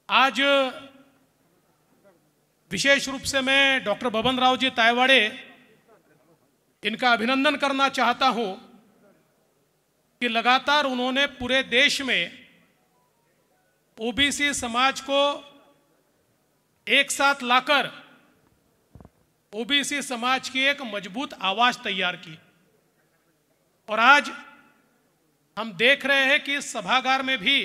आज विशेष रूप से मैं डॉक्टर बबन राव जी तायवाड़े इनका अभिनंदन करना चाहता हूं कि लगातार उन्होंने पूरे देश में ओबीसी समाज को एक साथ लाकर ओबीसी समाज की एक मजबूत आवाज तैयार की। और आज हम देख रहे हैं कि इस सभागार में भी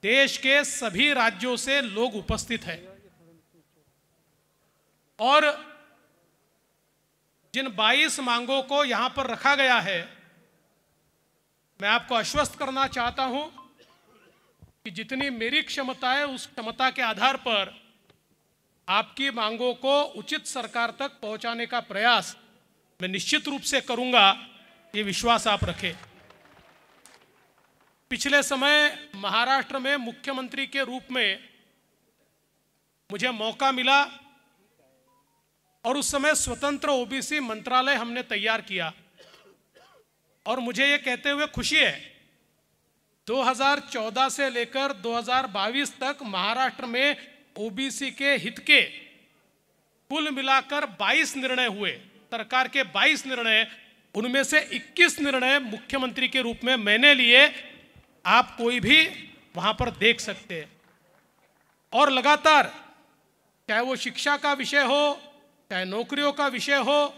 देश के सभी राज्यों से लोग उपस्थित हैं और जिन 22 मांगों को यहां पर रखा गया है, मैं आपको आश्वस्त करना चाहता हूं कि जितनी मेरी क्षमता है उस क्षमता के आधार पर आपकी मांगों को उचित सरकार तक पहुंचाने का प्रयास मैं निश्चित रूप से करूंगा, ये विश्वास आप रखें। पिछले समय महाराष्ट्र में मुख्यमंत्री के रूप में मुझे मौका मिला और उस समय स्वतंत्र ओबीसी मंत्रालय हमने तैयार किया और मुझे ये कहते हुए खुशी है 2014 से लेकर 2022 तक महाराष्ट्र में ओबीसी के हित के कुल मिलाकर 22 निर्णय हुए। सरकार के 22 निर्णय, उनमें से 21 निर्णय मुख्यमंत्री के रूप में मैंने लिए, आप कोई भी वहां पर देख सकते हैं। और लगातार चाहे वो शिक्षा का विषय हो, चाहे नौकरियों का विषय हो,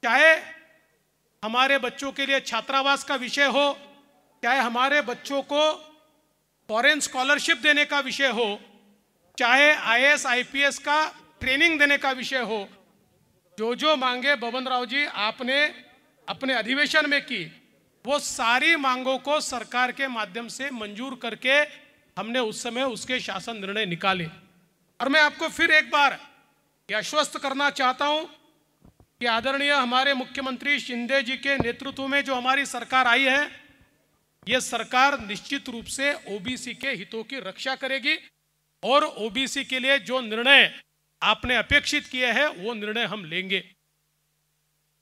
चाहे हमारे बच्चों के लिए छात्रावास का विषय हो, चाहे हमारे बच्चों को फॉरेन स्कॉलरशिप देने का विषय हो, चाहे आईएएस आईपीएस का ट्रेनिंग देने का विषय हो, जो मांगे बबन राव जी आपने अपने अधिवेशन में की, वो सारी मांगों को सरकार के माध्यम से मंजूर करके हमने उस समय उसके शासन निर्णय निकाले। और मैं आपको फिर एक बार यह आश्वस्त करना चाहता हूं कि आदरणीय हमारे मुख्यमंत्री शिंदे जी के नेतृत्व में जो हमारी सरकार आई है, यह सरकार निश्चित रूप से ओबीसी के हितों की रक्षा करेगी और ओबीसी के लिए जो निर्णय आपने अपेक्षित किए हैं वो निर्णय हम लेंगे।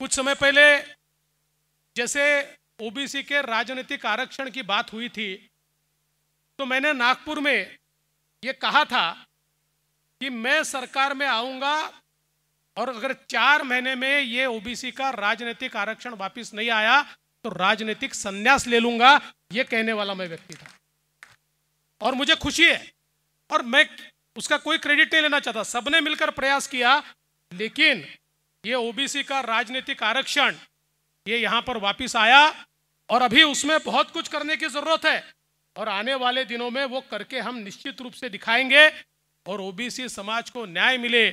कुछ समय पहले जैसे ओबीसी के राजनीतिक आरक्षण की बात हुई थी तो मैंने नागपुर में ये कहा था कि मैं सरकार में आऊंगा और अगर 4 महीने में ये ओबीसी का राजनीतिक आरक्षण वापस नहीं आया तो राजनीतिक संन्यास ले लूंगा, ये कहने वाला मैं व्यक्ति था। और मुझे खुशी है और मैं उसका कोई क्रेडिट नहीं लेना चाहता, सबने मिलकर प्रयास किया, लेकिन ये ओबीसी का राजनीतिक आरक्षण ये यहां पर वापस आया और अभी उसमें बहुत कुछ करने की जरूरत है और आने वाले दिनों में वो करके हम निश्चित रूप से दिखाएंगे और ओबीसी समाज को न्याय मिले,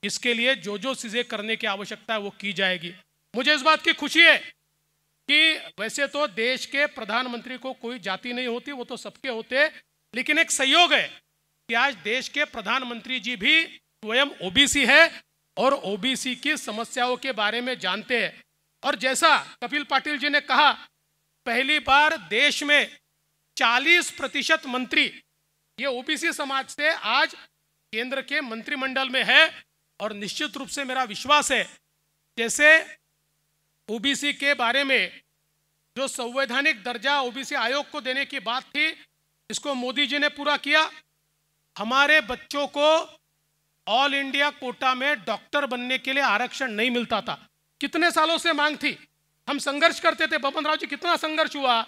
इसके लिए जो चीजें करने की आवश्यकता है वो की जाएगी। मुझे इस बात की खुशी है कि वैसे तो देश के प्रधानमंत्री को कोई जाति नहीं होती, वो तो सबके होते, लेकिन एक संयोग है कि आज देश के प्रधानमंत्री जी भी स्वयं ओबीसी है और ओबीसी की समस्याओं के बारे में जानते हैं। और जैसा कपिल पाटिल जी ने कहा, पहली बार देश में 40% मंत्री ये ओबीसी समाज से आज केंद्र के मंत्रिमंडल में है। और निश्चित रूप से मेरा विश्वास है जैसे ओबीसी के बारे में जो संवैधानिक दर्जा ओबीसी आयोग को देने की बात थी, इसको मोदी जी ने पूरा किया। हमारे बच्चों को ऑल इंडिया कोटा में डॉक्टर बनने के लिए आरक्षण नहीं मिलता था, कितने सालों से मांग थी, हम संघर्ष करते थे, बबन राव जी कितना संघर्ष हुआ,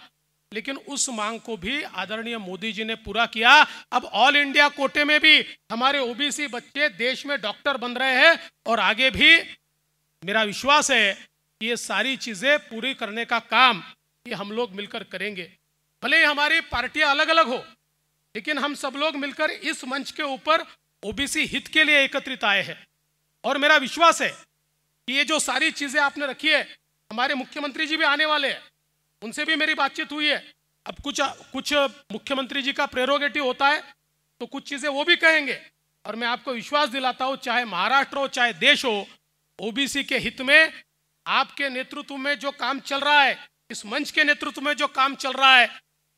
लेकिन उस मांग को भी आदरणीय मोदी जी ने पूरा किया। अब ऑल इंडिया कोटे में भी हमारे ओबीसी बच्चे देश में डॉक्टर बन रहे हैं और आगे भी मेरा विश्वास है कि ये सारी चीजें पूरी करने का काम ये हम लोग मिलकर करेंगे। भले ही हमारी पार्टियां अलग अलग हो, लेकिन हम सब लोग मिलकर इस मंच के ऊपर ओबीसी हित के लिए एकत्रित आए हैं। और मेरा विश्वास है कि ये जो सारी चीजें आपने रखी है, हमारे मुख्यमंत्री जी भी आने वाले हैं, उनसे भी मेरी बातचीत हुई है। अब कुछ मुख्यमंत्री जी का प्रेरोगेटिव होता है तो कुछ चीजें वो भी कहेंगे और मैं आपको विश्वास दिलाता हूं, चाहे महाराष्ट्र हो चाहे देश हो, ओबीसी के हित में आपके नेतृत्व में जो काम चल रहा है, इस मंच के नेतृत्व में जो काम चल रहा है,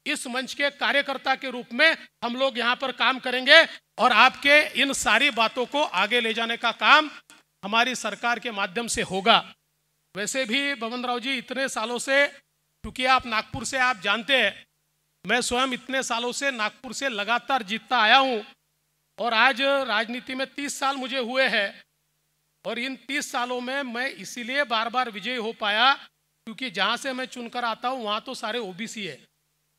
इस मंच के कार्यकर्ता के रूप में हम लोग यहाँ पर काम करेंगे और आपके इन सारी बातों को आगे ले जाने का काम हमारी सरकार के माध्यम से होगा। वैसे भी बबन राव जी इतने सालों से, क्योंकि आप नागपुर से आप जानते हैं मैं स्वयं इतने सालों से नागपुर से लगातार जीतता आया हूं और आज राजनीति में 30 साल मुझे हुए हैं और इन 30 सालों में मैं इसीलिए बार बार विजयी हो पाया क्योंकि जहां से मैं चुनकर आता हूं वहां तो सारे ओबीसी है।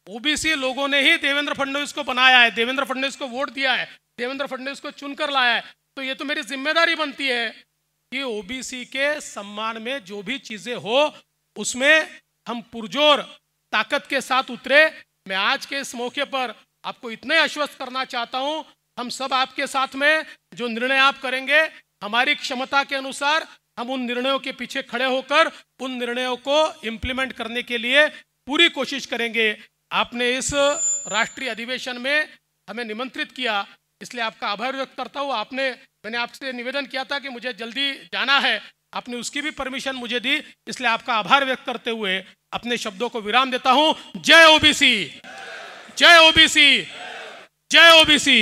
ओबीसी लोगों ने ही देवेंद्र फडणवीस को बनाया है, देवेंद्र फडणवीस को वोट दिया है, देवेंद्र फडणवीस को चुनकर लाया है। तो ये तो मेरी जिम्मेदारी बनती है कि ओबीसी के सम्मान में जो भी चीजें हो उसमें हम पुरजोर ताकत के साथ उतरे। मैं आज के इस मौके पर आपको इतने आश्वस्त करना चाहता हूं, हम सब आपके साथ में, जो निर्णय आप करेंगे हमारी क्षमता के अनुसार हम उन निर्णयों के पीछे खड़े होकर उन निर्णयों को इम्प्लीमेंट करने के लिए पूरी कोशिश करेंगे। आपने इस राष्ट्रीय अधिवेशन में हमें निमंत्रित किया, इसलिए आपका आभार व्यक्त करता हूँ। मैंने आपसे निवेदन किया था कि मुझे जल्दी जाना है, आपने उसकी भी परमिशन मुझे दी, इसलिए आपका आभार व्यक्त करते हुए अपने शब्दों को विराम देता हूं। जय ओबीसी, जय ओबीसी, जय ओबीसी।